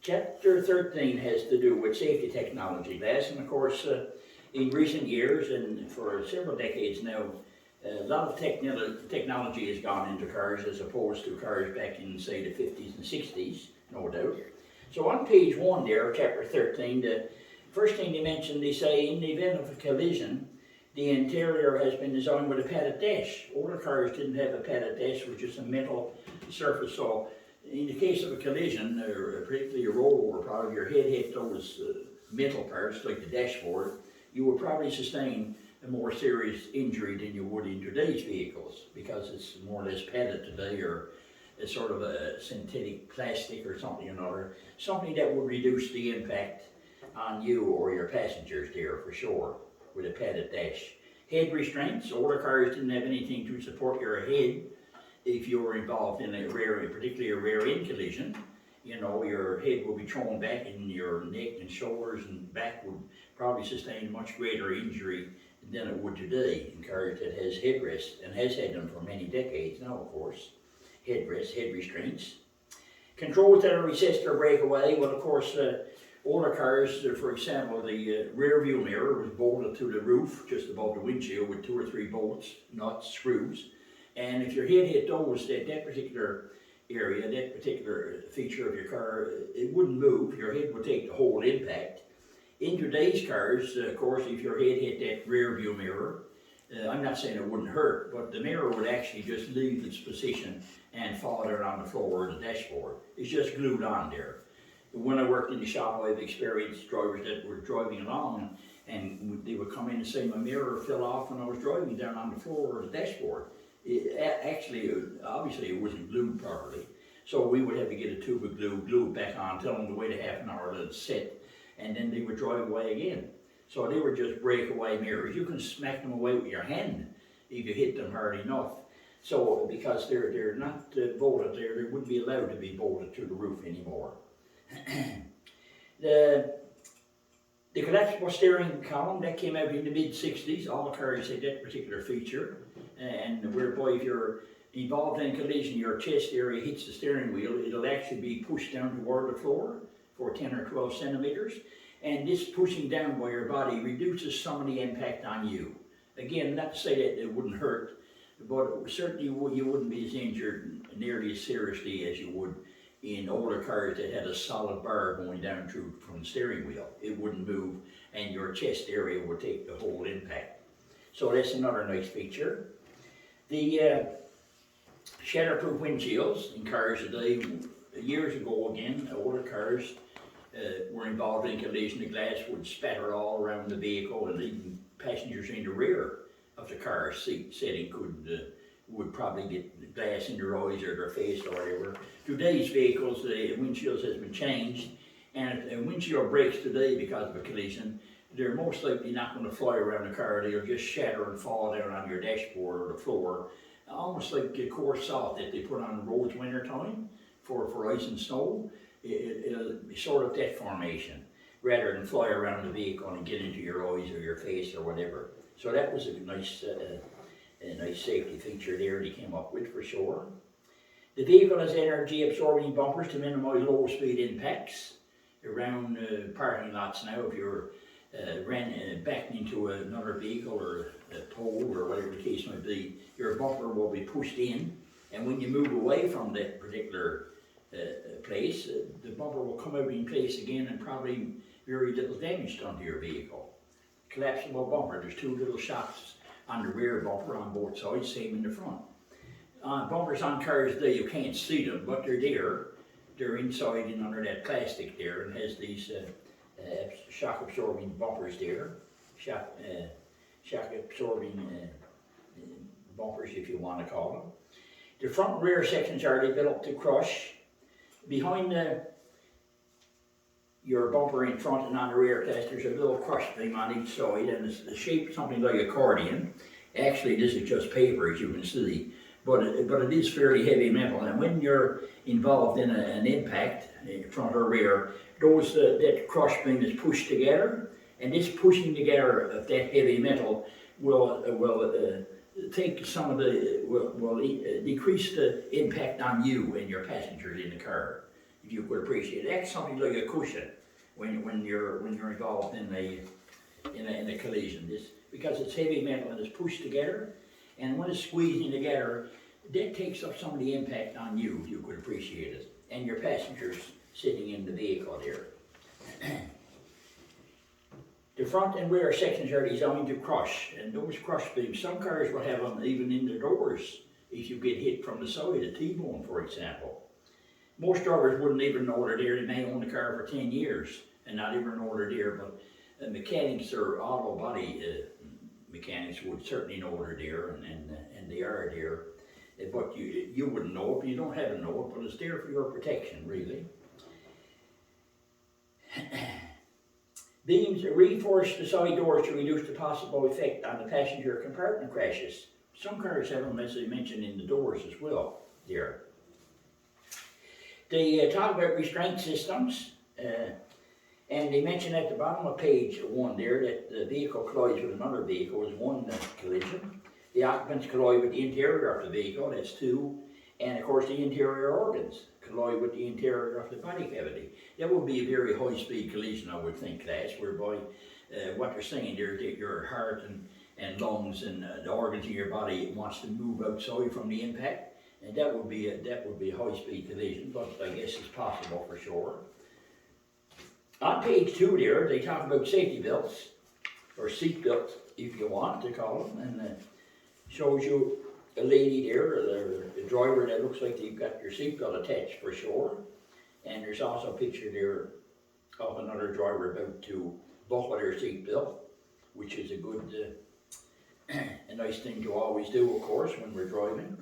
Chapter 13 has to do with safety technology, Les, and of course, in recent years and for several decades now, a lot of technology has gone into cars as opposed to cars back in, say, the 50s and 60s, no doubt. So on page 1 there, chapter 13, the first thing they mention, they say, in the event of a collision, the interior has been designed with a padded dash. Older cars didn't have a padded dash, which is a metal surface. So in the case of a collision, or particularly a rollover, probably your head hit those metal parts, like the dashboard, you would probably sustain a more serious injury than you would in today's vehicles, because it's more or less padded today, or it's sort of a synthetic plastic or something or another, something that would reduce the impact on you or your passengers there for sure, with a padded dash. Head restraints, older cars didn't have anything to support your head if you were involved in a rear, particularly a rear end collision. You know, your head will be thrown back and your neck and shoulders and back would probably sustain much greater injury than it would today in cars that has headrests, and has had them for many decades now, of course. Headrests, head restraints. Controls that are recessed or break away. Well, of course, older cars, for example, the rear view mirror was bolted to the roof just above the windshield with 2 or 3 bolts, nuts, screws. And if your head hit those, that particular area, that particular feature of your car, it wouldn't move. Your head would take the whole impact. In today's cars, of course, if your head hit that rear view mirror, I'm not saying it wouldn't hurt, but the mirror would actually just leave its position and fall there on the floor or the dashboard. It's just glued on there. When I worked in the shop, I've experienced drivers that were driving along and they would come in and say my mirror fell off when I was driving down on the floor or the dashboard. Obviously it wasn't glued properly. So we would have to get a tube of glue it back on, tell them to wait a half an hour, let it sit, and then they would drive away again. So they were just breakaway mirrors. You can smack them away with your hand if you hit them hard enough. So because they're not bolted there, they wouldn't be allowed to be bolted to the roof anymore. The collapsible steering column, that came out in the mid-60s. All the cars had that particular feature, and whereby if you're involved in a collision, your chest area hits the steering wheel, it'll actually be pushed down toward the floor for 10 or 12 centimeters, and this pushing down by your body reduces some of the impact on you. Again, not to say that it wouldn't hurt, but certainly you wouldn't be as injured nearly as seriously as you would in older cars that had a solid bar going down through from the steering wheel. It wouldn't move, and your chest area would take the whole impact. So that's another nice feature. The shatterproof windshields in cars today, years ago again, older cars were involved in collision. The glass would spatter all around the vehicle, and even passengers in the rear of the car seat setting would probably get glass in their eyes or their face or whatever. Today's vehicles, the windshields has been changed, and if a windshield breaks today because of a collision, they're most likely not going to fly around the car. They'll just shatter and fall down on your dashboard or the floor, almost like a coarse salt that they put on roads winter time for ice and snow. It'll be sort of that formation, rather than fly around the vehicle and get into your eyes or your face or whatever. So that was a nice safety feature there they came up with for sure. The vehicle has energy absorbing bumpers to minimize low speed impacts around parking lots now. If you're backing into another vehicle or a pole or whatever the case might be, your bumper will be pushed in, and when you move away from that particular place, the bumper will come out in place again and probably very little damage done to your vehicle. Collapsible bumper, there's 2 little shots on the rear bumper on both sides, same in the front. Bumpers on cars today, you can't see them, but they're there. They're inside and under that plastic there, and has these shock absorbing bumpers there. Shock absorbing bumpers, if you want to call them. The front and rear sections are developed to crush. Behind your bumper in front and on the rear test, there's a little crush beam on each side, and it's shaped something like accordion. Actually, this is just paper, as you can see, but it is fairly heavy metal, and when you're involved in an impact, front or rear, that crush beam is pushed together, and this pushing together of that heavy metal will take some of the, will decrease the impact on you and your passengers in the car. if you could appreciate it. That's something like a cushion when you're involved in a collision. This because it's heavy metal and it's pushed together, and when it's squeezing together, that takes up some of the impact on you, if you could appreciate it, and your passengers sitting in the vehicle there. The front and rear sections are designed to crush, and those crush beams, some cars will have them even in the doors if you get hit from the side, a T-bone for example. Most drivers wouldn't even know they're there. They may own the car for 10 years and not even know they're there, but mechanics or auto body mechanics would certainly know they're there, and they are there. But you wouldn't know it, you don't have to know it, but it's there for your protection, really. Beams reinforce the side doors to reduce the possible effect on the passenger compartment crashes. Some cars have them, as they mentioned, in the doors as well, there. They talk about restraint systems, and they mention at the bottom of page 1 there that the vehicle collides with another vehicle is one collision. The occupants collide with the interior of the vehicle, that's 2. And of course the interior organs collide with the interior of the body cavity. That would be a very high-speed collision, I would think, class, whereby what they're saying there is that your heart and lungs and the organs in your body wants to move outside from the impact, and that would be a high-speed collision, but I guess it's possible for sure. On page 2 there, they talk about safety belts, or seat belts, if you want to call them, and shows you a lady there, the driver that looks like you've got your seatbelt attached for sure. And there's also a picture there of another driver about to buckle their seatbelt, which is a good, a nice thing to always do, of course, when we're driving.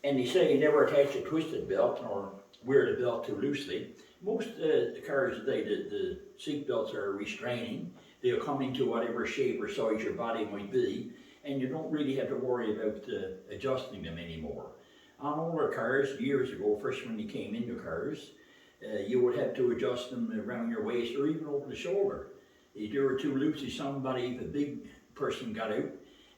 And they say you never attach a twisted belt or wear the belt too loosely. Most the cars today, the seat belts are restraining. They'll come into whatever shape or size your body might be, and you don't really have to worry about adjusting them anymore. On older cars, years ago, first when you came into cars, you would have to adjust them around your waist or even over the shoulder. If you were too loose, if a big person got out,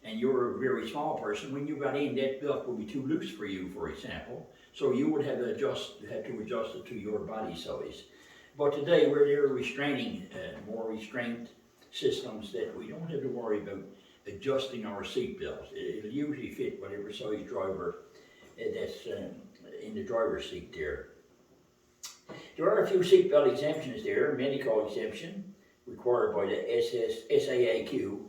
and you're a very small person, when you got in, that belt would be too loose for you, for example. So you would have to adjust it to your body size. But today, we're there restraining, more restraint systems that we don't have to worry about adjusting our seat belts. It'll usually fit whatever size driver that's in the driver's seat there. There are a few seatbelt exemptions there. Medical exemption required by the SAAQ.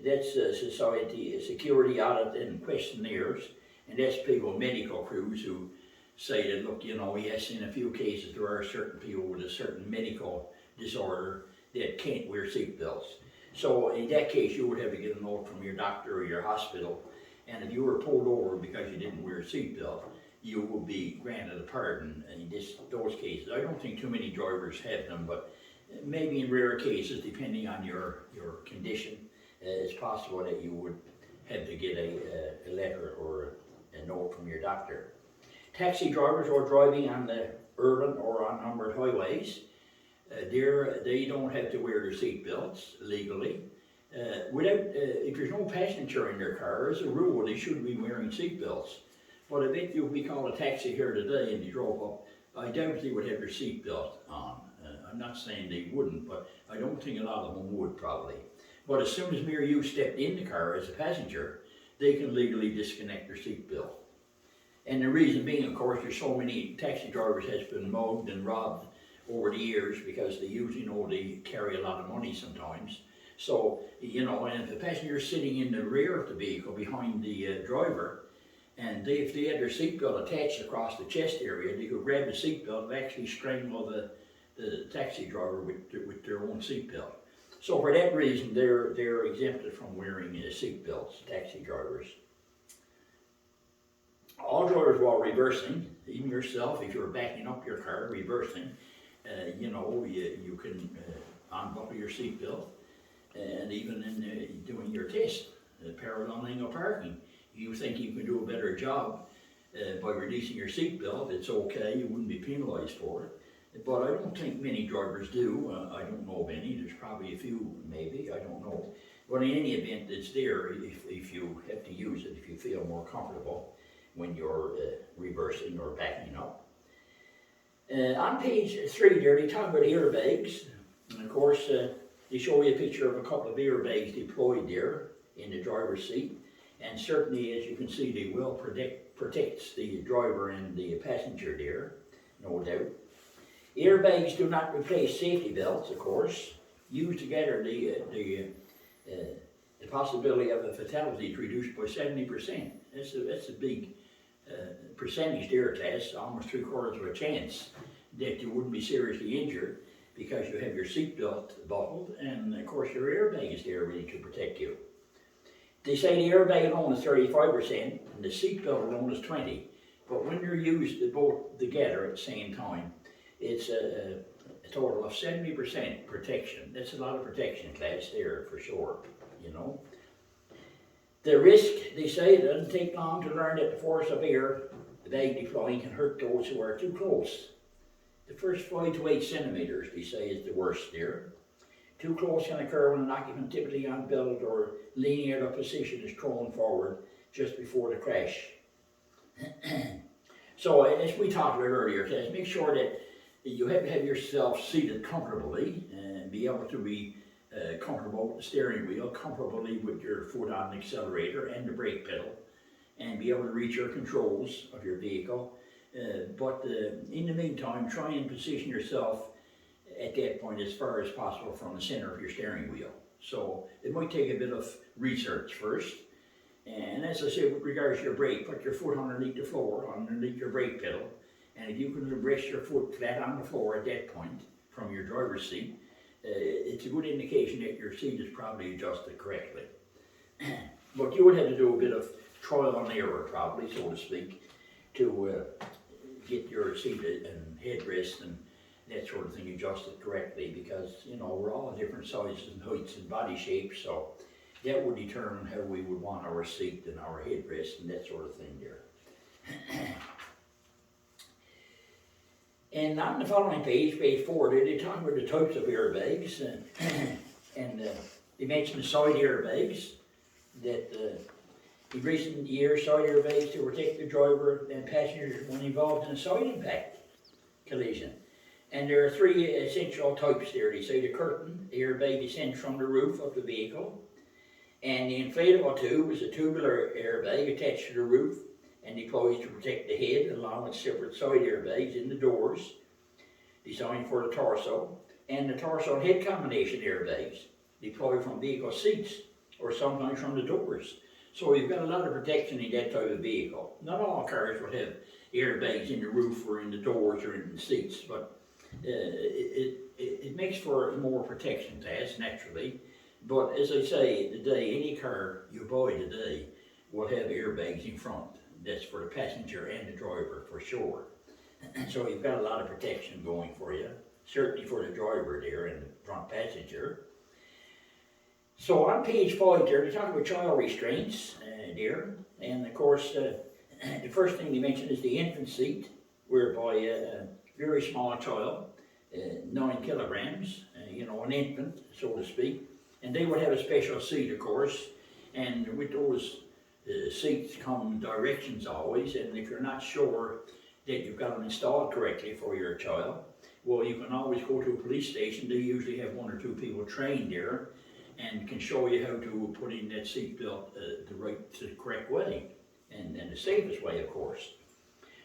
That's Society Security Audit and Questionnaires, and that's people, medical crews, who say that, look, yes, in a few cases there are certain people with a certain medical disorder that can't wear seatbelts. So in that case, you would have to get a note from your doctor or your hospital, and if you were pulled over because you didn't wear a seatbelt, you will be granted a pardon in those cases. I don't think too many drivers have them, but maybe in rare cases, depending on your condition, it's possible that you would have to get a letter or a note from your doctor. Taxi drivers are driving on the urban or unnumbered highways. They don't have to wear their seat belts legally. If there's no passenger in their car, as a rule, they shouldn't be wearing seat belts. But I bet you'll be called a taxi here today and you drove up, I doubt they would have their seat belt on. I'm not saying they wouldn't, but I don't think a lot of them would probably. But as soon as me or you stepped in the car as a passenger, they can legally disconnect their seat belt. And the reason being, of course, there's so many taxi drivers has been mugged and robbed over the years because they usually know they carry a lot of money sometimes. So, and if the passenger is sitting in the rear of the vehicle behind the driver, and if they had their seatbelt attached across the chest area, they could grab the seatbelt and actually strangle the taxi driver with their own seatbelt. So for that reason, they're exempted from wearing seatbelts, taxi drivers. All drivers while reversing, even yourself, if you're backing up your car, reversing, you can unbuckle your seatbelt, and even in doing your test, parallel angle parking, you think you can do a better job by releasing your seatbelt, it's okay, you wouldn't be penalized for it. But I don't think many drivers do. I don't know of any. There's probably a few, maybe, I don't know. But in any event, it's there if you have to use it, if you feel more comfortable when you're reversing or backing up. On page 3 there, they talk about airbags. And of course, they show you a picture of a couple of airbags deployed there in the driver's seat. And certainly, as you can see, they will protect the driver and the passenger there, no doubt. Airbags do not replace safety belts, of course. Used together, the possibility of a fatality is reduced by 70%. That's a big percentage there, Tess, almost 3/4 of a chance that you wouldn't be seriously injured because you have your seatbelt buckled and of course your airbag is there ready to protect you. They say the airbag alone is 35% and the seatbelt alone is 20%, but when they're used both together at the same time, it's a total of 70% protection. That's a lot of protection, class, there for sure, you know. The risk, they say, it doesn't take long to learn that the force of air, the bag deploying, can hurt those who are too close. The first 5 to 8 centimeters, they say, is the worst there. Too close can occur when an occupant, typically unbelted or leaning out of position, is thrown forward just before the crash. So, as we talked about earlier, Tess, make sure that you have to have yourself seated comfortably and be able to be comfortable with the steering wheel, comfortably with your foot on the accelerator and the brake pedal, and be able to reach your controls of your vehicle. But in the meantime, try and position yourself at that point as far as possible from the center of your steering wheel. So it might take a bit of research first. And as I said, with regards to your brake, put your foot underneath the floor, underneath your brake pedal. And if you can rest your foot flat on the floor at that point from your driver's seat, it's a good indication that your seat is probably adjusted correctly. But you would have to do a bit of trial and error, probably, so to speak, to get your seat and headrest and that sort of thing adjusted correctly, because, you know, we're all different sizes and heights and body shapes, so that would determine how we would want our seat and our headrest and that sort of thing there. And on the following page, page 4, they talk about the types of airbags, and they mention the side airbags, that in recent years, side airbags to protect the driver and passengers when involved in a side impact collision. And there are 3 essential types there. They say the curtain airbag descends from the roof of the vehicle, and the inflatable tube is a tubular airbag attached to the roof and deploys to protect the head, along with separate side airbags in the doors, designed for the torso, and the torso and head combination airbags, deployed from vehicle seats, or sometimes from the doors. So you've got a lot of protection in that type of vehicle. Not all cars will have airbags in the roof or in the doors or in the seats, but it makes for more protection to us, naturally. But as I say, today, any car you buy today will have airbags in front. That's for the passenger and the driver, for sure. So you've got a lot of protection going for you, certainly for the driver there and the front passenger. So on page 5 there, they talk about child restraints there. And of course, the first thing they mention is the infant seat, whereby a very small child, 9 kilograms, you know, an infant, so to speak. And they would have a special seat, of course, and with those seats come directions always, and if you're not sure that you've got them installed correctly for your child, well, you can always go to a police station. They usually have 1 or 2 people trained there and can show you how to put in that seat belt the correct way, and the safest way, of course.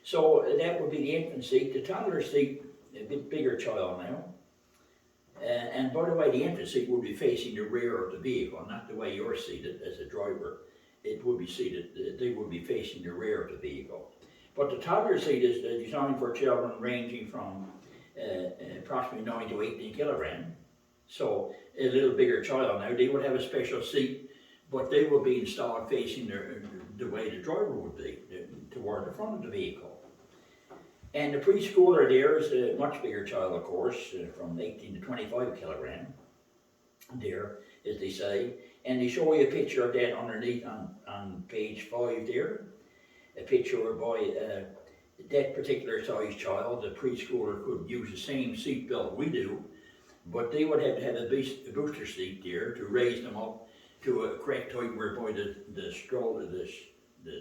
So that would be the infant seat. The toddler seat, a bit bigger child now. And by the way, the infant seat would be facing the rear of the vehicle, not the way you're seated as a driver. It would be seated, they would be facing the rear of the vehicle. But the toddler seat is designed for children ranging from approximately 9 to 18 kilograms. So a little bigger child now, they would have a special seat, but they will be installed facing the way the driver would be, toward the front of the vehicle. And the preschooler there is a much bigger child, of course, from 18 to 25 kilograms there, as they say. And they show you a picture of that underneath on page 5 there. A picture whereby that particular size child, the preschooler, could use the same seat belt we do, but they would have to have a booster seat there to raise them up to a correct height whereby the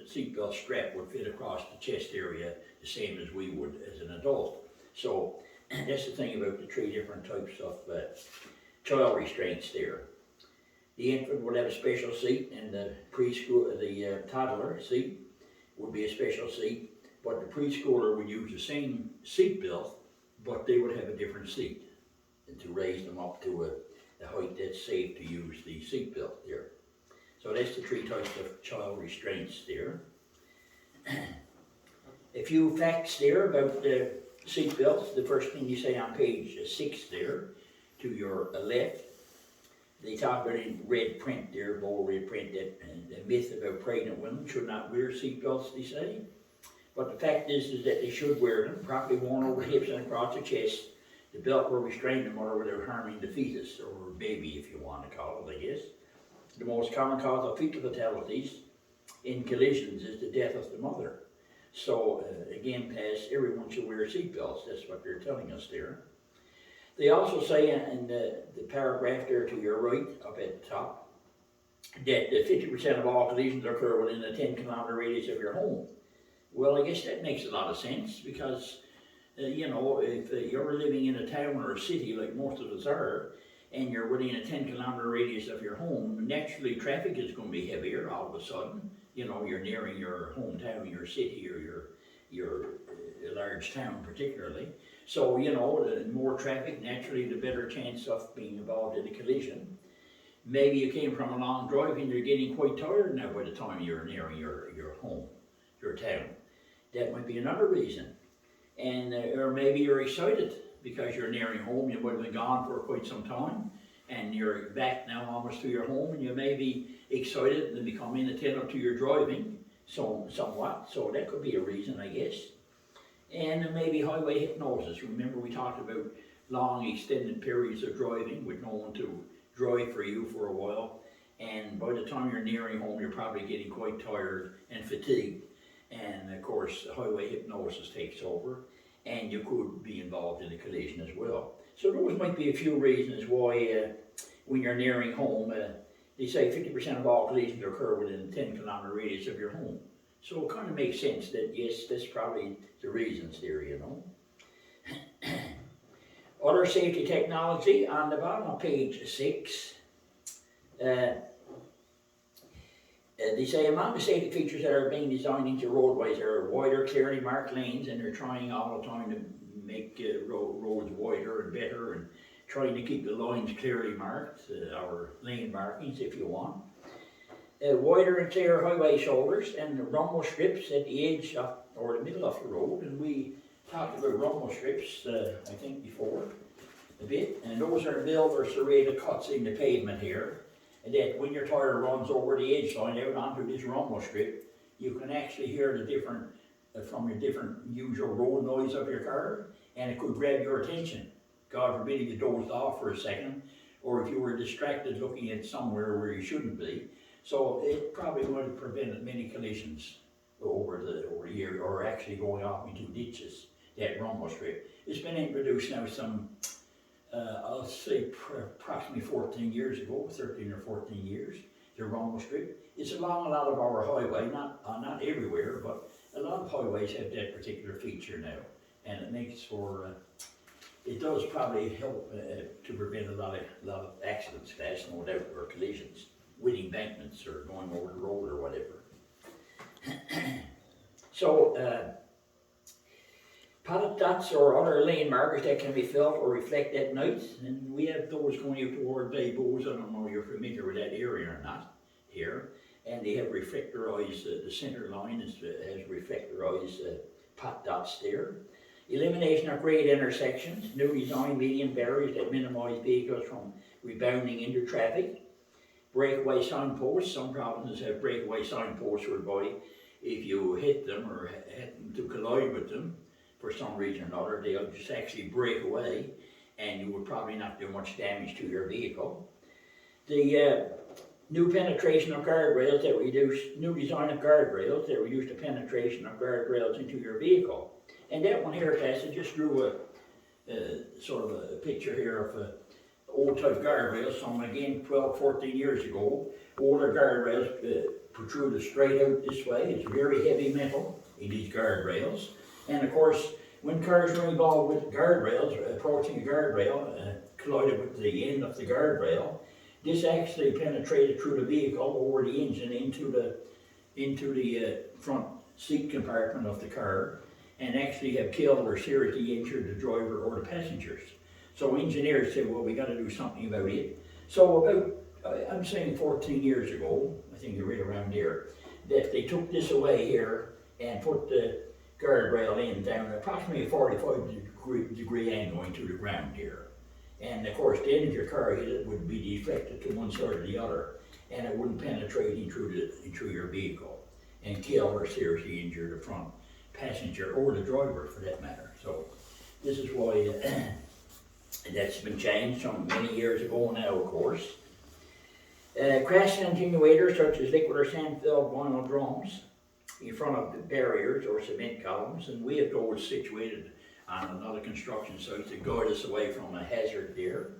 seat belt strap would fit across the chest area the same as we would as an adult. So that's the thing about the three different types of child restraints there. The infant would have a special seat, and the preschool, the toddler seat would be a special seat, but the preschooler would use the same seat belt, but they would have a different seat to raise them up to a height that's safe to use the seat belt there. So that's the three types of child restraints there. A few facts there about the seat belts. The first thing you say on page 6 there, to your left, they talk about in red print there, bold red print, that the myth about pregnant women should not wear seat belts, they say. But the fact is that they should wear them, properly worn over the hips and across the chest. The belt will restrain the mother without harming the fetus, or baby if you want to call it, I guess. The most common cause of fetal fatalities in collisions is the death of the mother. So again, everyone should wear seat belts. That's what they're telling us there. They also say in the paragraph there to your right, up at the top, that 50% of all collisions occur within a 10-kilometer radius of your home. Well, I guess that makes a lot of sense, because you know, if you're living in a town or a city like most of us are, and you're within a 10-kilometer radius of your home, naturally traffic is going to be heavier all of a sudden. You know, you're nearing your hometown, your city, or your large town particularly. So, you know, the more traffic, naturally the better chance of being involved in a collision. Maybe you came from a long drive and you're getting quite tired now by the time you're nearing your home, your town. That might be another reason. And or maybe you're excited because you're nearing home. You might have been gone for quite some time, and you're back now almost to your home, and you may be excited and become inattentive to your driving somewhat. So that could be a reason, I guess. And maybe highway hypnosis. Remember, we talked about long extended periods of driving with no one to drive for you for a while, and by the time you're nearing home, you're probably getting quite tired and fatigued. And of course, highway hypnosis takes over, and you could be involved in a collision as well. So those might be a few reasons why when you're nearing home, they say 50% of all collisions occur within a 10-kilometer radius of your home. So it kind of makes sense that, yes, that's probably the reasons there, you know. Other safety technology on the bottom of page 6. They say among the safety features that are being designed into roadways are wider, clearly marked lanes, and they're trying all the time to make roads wider and better, and trying to keep the lines clearly marked, our lane markings if you want. Wider and clear highway shoulders and rumble strips at the edge of, or the middle of the road, and we talked about rumble strips I think before a bit, and those are built or serrated cuts in the pavement here. And that when your tire runs over the edge line out onto this rumble strip, you can actually hear the different, from your different usual road noise of your car, and it could grab your attention. God forbid if you dozed off for a second, or if you were distracted looking at somewhere where you shouldn't be. So it probably would have prevented many collisions over the year, or actually going off into ditches, that rumble strip. It's been introduced now some, I'll say approximately 14 years ago, 13 or 14 years, the rumble strip. It's along a lot of our highway, not everywhere, but a lot of highways have that particular feature now. And it makes for, it does probably help to prevent a lot of accidents, that's no doubt, or collisions with embankments or going over the road or whatever. So, pilot dots or other lane markers that can be felt or reflect at night, and we have those going up toward Bay Bowes. I don't know if you're familiar with that area or not here. And they have reflectorized, the center line has reflectorized pot dots there. Elimination of grade intersections, new design median barriers that minimize vehicles from rebounding into traffic. Breakaway signposts, some provinces have breakaway signposts whereby if you hit them or happen to collide with them for some reason or another, they'll just actually break away and you would probably not do much damage to your vehicle. The new penetration of guardrails that reduce, new design of guardrails that reduce the penetration of guardrails into your vehicle. And that one here, Tess, I just drew a sort of a picture here of old type guardrails, some again 12, 14 years ago. Older guardrails protruded straight out this way. It's very heavy metal in these guardrails. And of course, When cars were involved with guardrails, approaching a guardrail, collided with the end of the guardrail, this actually penetrated through the vehicle over the engine into the front seat compartment of the car, and actually have killed or seriously injured the driver or the passengers. So engineers said, well, we got to do something about it. So about, I'm saying 14 years ago, I think you're right around there, that they took this away here and put the guardrail in down approximately a 45-degree angle into the ground here. And of course, then if your car hit it, would be deflected to one side or the other, and it wouldn't penetrate into your vehicle and kill or seriously injure the front passenger or the driver for that matter. So this is why that's been changed from many years ago now, of course. Crash attenuators such as liquid or sand-filled vinyl drums in front of the barriers or cement columns, and we have those situated on another construction site to guard us away from a hazard there.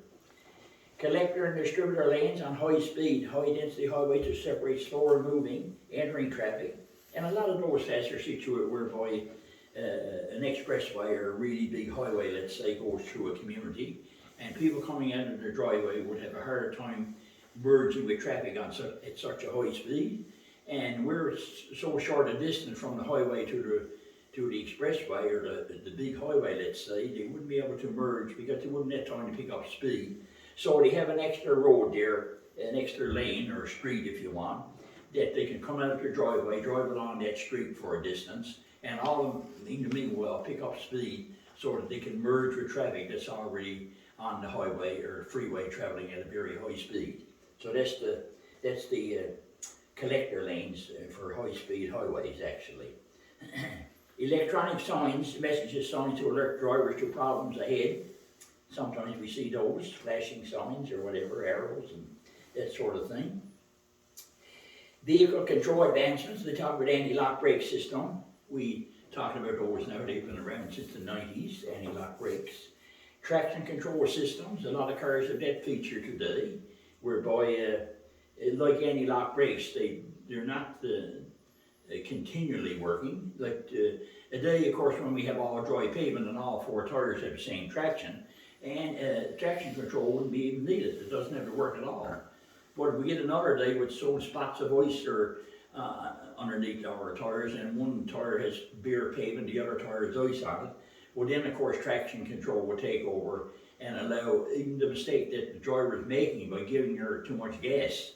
Collector and distributor lanes on high-speed, high-density highways to separate slower moving, entering traffic. And a lot of those flats are situated whereby an expressway or a really big highway, let's say, goes through a community, and people coming out of their driveway would have a harder time merging with traffic at such a high speed. And we're so short a distance from the highway to the expressway or the big highway, let's say, they wouldn't be able to merge because they wouldn't have time to pick up speed. So they have an extra road there, an extra lane or street if you want, that they can come out of their driveway, drive along that street for a distance, and all of them in the meanwhile pick up speed so that they can merge with traffic that's already on the highway or freeway traveling at a very high speed. So that's the collector lanes for high-speed highways actually. Electronic signs, messages signs to alert drivers to problems ahead. Sometimes we see those, flashing signs or whatever, arrows and that sort of thing. Vehicle control advancements, they talk about anti-lock brake system. We talking about those now, they've been around since the 90s, anti-lock brakes. Traction control systems, a lot of cars have that feature today, whereby like anti-lock brakes, they're not continually working. Like a day, of course, when we have all dry pavement and all four tires have the same traction, and traction control wouldn't be even needed. It doesn't have to work at all. But if we get another day with some spots of ice or underneath our tires, and one tire has bare pavement, the other tire has ice on it, well then of course traction control will take over and allow even the mistake that the driver is making by giving her too much gas.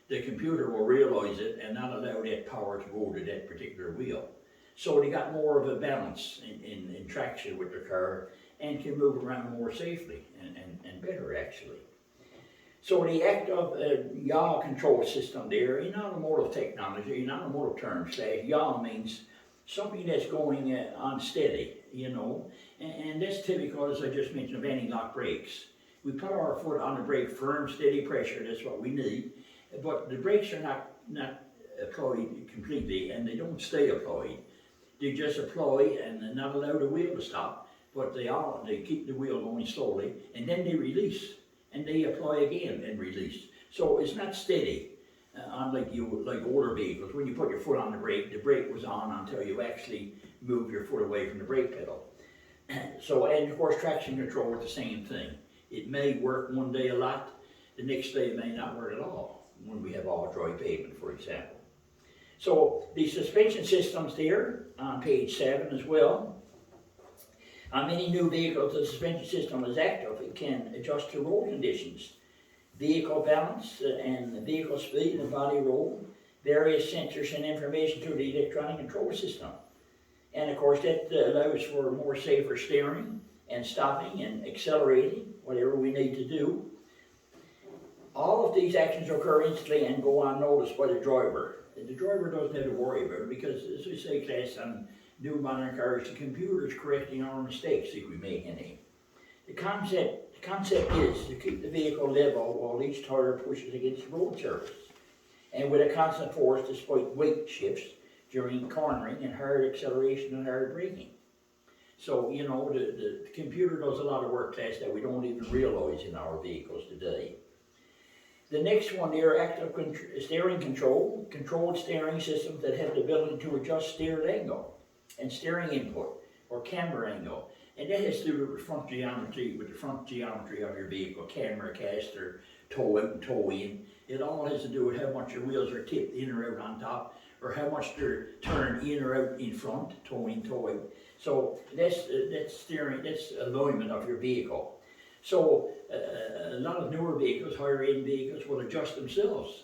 The computer will realize it and not allow that power to go to that particular wheel. So they got more of a balance in traction with their car and can move around more safely and better actually. So the active yaw control system there, in automotive technology, in automotive terms, yaw means something that's going on steady, you know, and that's typical, as I just mentioned, of anti-lock brakes. We put our foot on the brake, firm, steady pressure, that's what we need, but the brakes are not applied completely, and they don't stay applied. They just apply and not allow the wheel to stop, but they keep the wheel going slowly, and then they release. And they apply again and release. So it's not steady, unlike older vehicles. When you put your foot on the brake was on until you actually move your foot away from the brake pedal. So, and of course traction control is the same thing. It may work one day a lot, the next day it may not work at all, when we have all dry pavement, for example. So the suspension systems there on page 7 as well. On many new vehicles, the suspension system is active. It can adjust to road conditions, vehicle balance and vehicle speed and body roll, various sensors and information through the electronic control system. And of course that allows for more safer steering and stopping and accelerating, whatever we need to do. All of these actions occur instantly and go unnoticed by the driver. The driver doesn't have to worry about it because, as we say, class, on new modern cars, the computer is correcting our mistakes if we make any. The concept is to keep the vehicle level while each tire pushes against the road surface, and with a constant force despite weight shifts during cornering and hard acceleration and hard braking. So, you know, the computer does a lot of work, class, that we don't even realize in our vehicles today. The next one there, active steering controlled steering systems that have the ability to adjust steer angle and steering input or camber angle. And that has to do with the front geometry, of your vehicle, camber, caster, toe out and toe in. It all has to do with how much your wheels are tipped in or out on top, or how much they're turned in or out in front, toe in, toe out. So that's steering, that's alignment of your vehicle. So a lot of newer vehicles, higher end vehicles, will adjust themselves,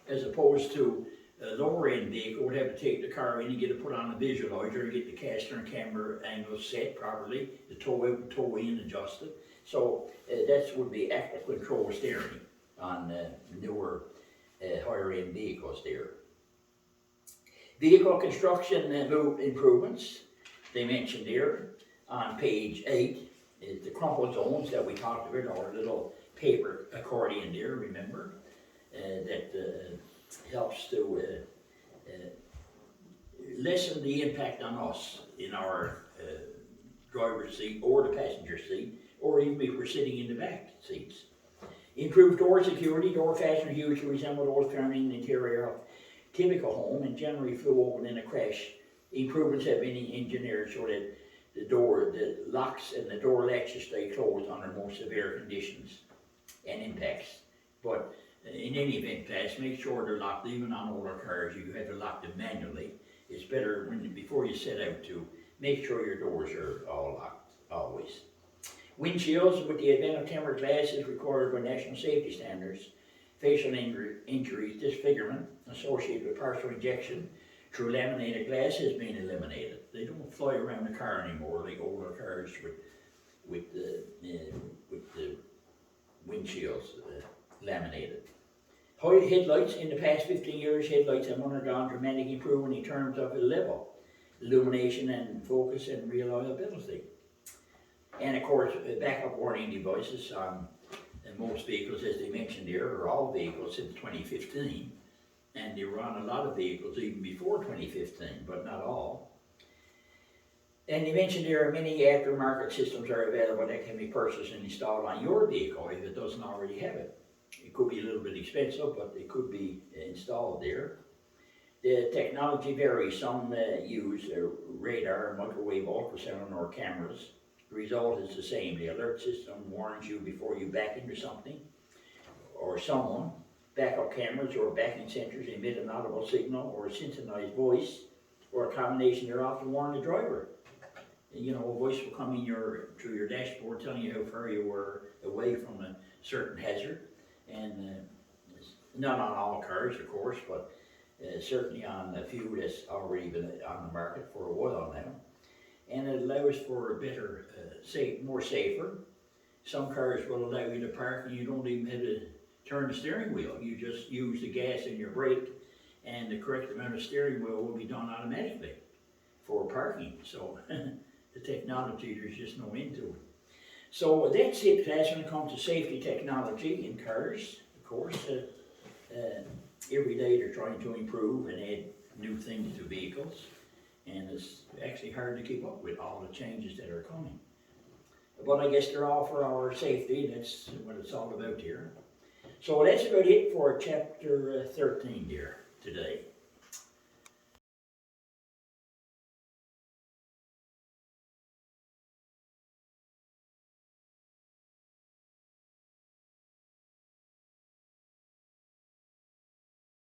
as opposed to a lower end vehicle would have to take the car in and get it put on a visualizer and get the caster and camber angles set properly, the toe out and toe in adjusted. So that would be active control steering on newer higher end vehicles there. Vehicle construction improvements, they mentioned there on page 8 is the crumple zones that we talked about, our little paper accordion there, remember, that helps to lessen the impact on us in our driver's seat or the passenger seat, or even if we're sitting in the back seats. Improved door security, door fasteners usually resemble those found in the interior of typical home and generally flew open in a crash. Improvements have been engineered so that the locks and the door latches stay closed under most severe conditions and impacts. But in any event, class, make sure they're locked. Even on older cars, you have to lock them manually. It's better before you set out to make sure your doors are all locked, always. Windshields, with the advent of tempered glass, is recorded by national safety standards. Facial injuries, disfigurement associated with partial injection through laminated glass has been eliminated. They don't fly around the car anymore like older cars with the windshields laminated. Headlights, in the past 15 years, headlights have undergone dramatic improvement in terms of level, illumination and focus and reliability. And of course, backup warning devices on most vehicles, as they mentioned here, or all vehicles since 2015. And they were on a lot of vehicles even before 2015, but not all. And they mentioned there are many aftermarket systems are available that can be purchased and installed on your vehicle if it doesn't already have it. It could be a little bit expensive, but it could be installed there. The technology varies. Some use radar, microwave, ultrasound, or cameras. The result is the same. The alert system warns you before you back into something or someone. Backup cameras or backing sensors emit an audible signal or a synchronized voice, or a combination thereof to warn the driver. You know, a voice will come in through your dashboard telling you how far you were away from a certain hazard. And not on all cars, of course, but certainly on a few that's already been on the market for a while now. And it allows for a better, more safer. Some cars will allow you to park and you don't even have to turn the steering wheel. You just use the gas in your brake, and the correct amount of steering wheel will be done automatically for parking. So the technology, there's just no end to it. So that's it, class, when it comes to safety technology in cars. Of course, every day they're trying to improve and add new things to vehicles, and it's actually hard to keep up with all the changes that are coming. But I guess they're all for our safety. That's what it's all about here. So that's about it for chapter 13 here today.